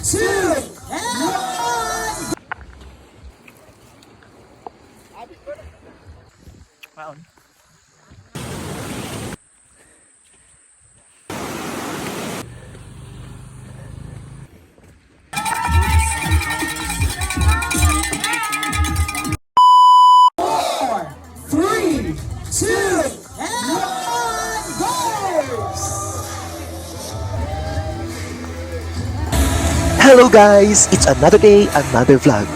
two, and Maon. three, two, and go! Hello guys! It's another day, another vlog.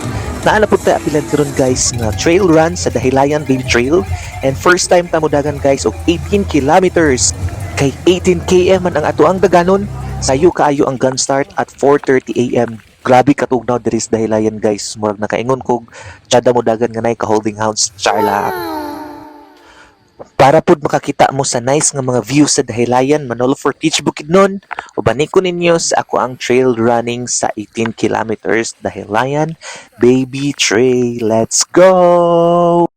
Naana po tayo apilan karon guys nga trail run sa Dahilayan Baby Trail. And first time ta mo dagan guys og 18 kilometers. Kay 18 km man ang ato ang daganon. Sayo kaayo ang gun start at 4:30 AM. Grabe katugnaw diri sa Dahilayan guys. Murag nakaingon kog tsada mo dagan nga nay ka holding hounds charla. Para pud makakita mo sa nice nga mga views sa Dahilayan, Manolo Fortich Bukidnon, ubanin ko ninyo sa ako ang trail running sa 18 kilometers Dahilayan Baby Trail. Let's go!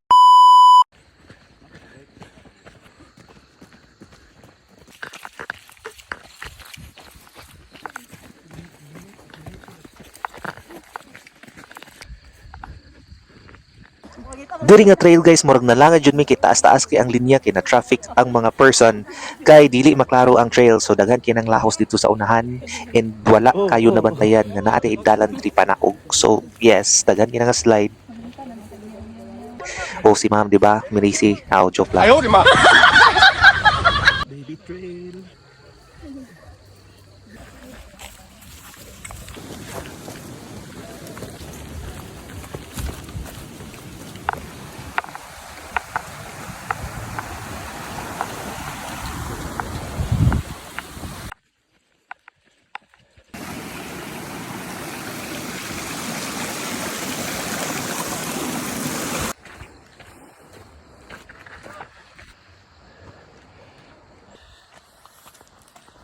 Diri nga trail guys, murag nalangad jud mi kay taas-taas kay ang linya kay na traffic ang mga person kay dili maklaro ang trail, so daghan kinang lahos dito sa unahan and wala kayo nabantayan nga naa tay dalan diri panakog. So yes, daghan kinang slide. Oh si ma'am di ba? Mirisi, joke lang. Ayaw, di ma! Baby trail.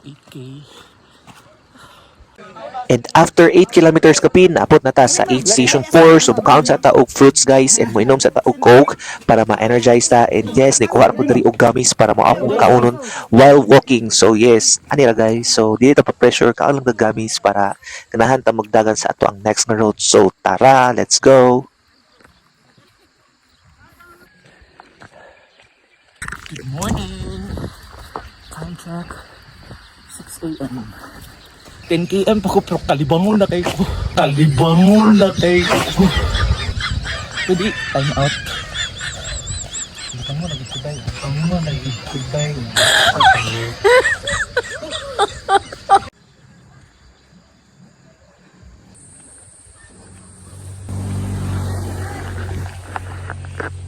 Okay. And after 8 kilometers kapin, naabot na ta sa 8 Station 4. So mukaon sa ta og fruits guys and moinom sa ta og coke para ma-energize ta. And yes, nikuha ko diri og gamis para mo akong kaunon while walking. So yes, anira guys. So dili ta pa pressure kaon lang gamis para ganahan ta magdagan sa ato ang next nga road. So tara, let's go. Good morning. Time check. 6 a.m. 10 km pa ko pero kalibangon na kay ko. Kalibangon na kay ko. Pwede, time out. Kalibangon na gitibay. Kalibangon na gitibay.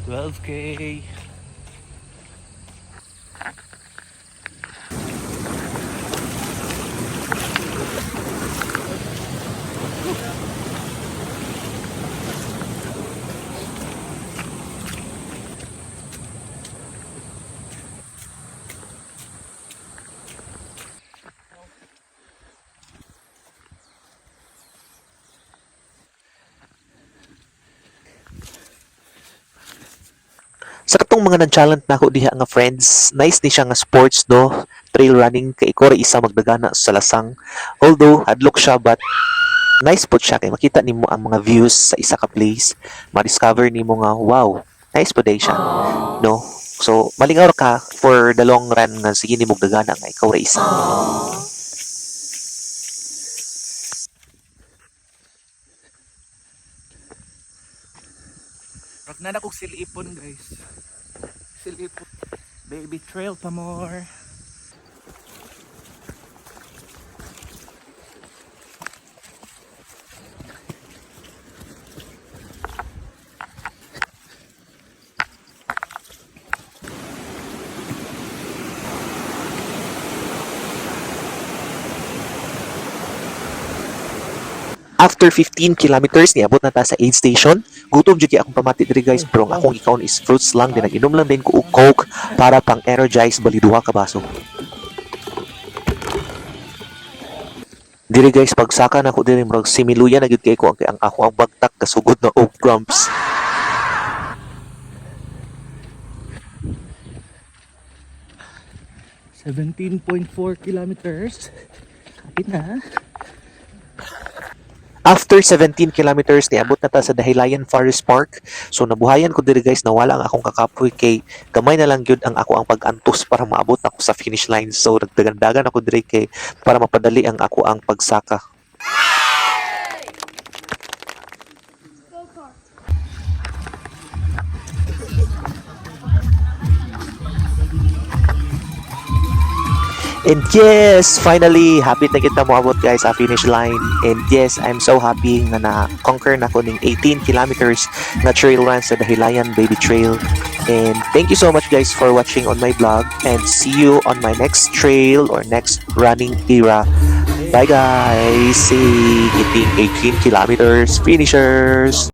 $12K. Sa katong mga nag-challenge na ako diha nga friends, nice ni siya nga sports no, trail running kay iko ra isa magdagana sa lasang. Although hadlok siya but nice po siya kay makita nimo ang mga views sa isa ka place, ma-discover nimo nga wow, nice po day siya. No. So malingaw ra ka for the long run nga sige nimo dagana nga ikaw ra isa. Rag na kong silipon guys. Silipon. Baby trail pa more. After 15 kilometers, niabot na ta sa aid station. Gutom jud kay akong pamati diri guys, pero ang akong ikaon is fruits lang, din nag-inom lang din ko og coke para pang energize bali duha ka baso. Diri guys, pagsaka na ko diri murag similuya na gyud kay ko ang ako ang bagtak kasugod na og cramps. .4 kilometers. Kapit na. After 17 kilometers, niabot na ta sa Dahilayan Forest Park. So nabuhayan ko diri guys na wala ang akong kakapoy kay gamay na lang gyud ang ako ang pag-antos para maabot ako sa finish line. So nagdagan ako diri kay para mapadali ang ako ang pagsaka. And yes, finally, happy na kita moabot guys sa finish line. And yes, I'm so happy na na-conquer na ko ng 18 kilometers na trail run sa Dahilayan Baby Trail. And thank you so much guys for watching on my vlog. And see you on my next trail or next running era. Bye guys! See, hitting 18 kilometers finishers!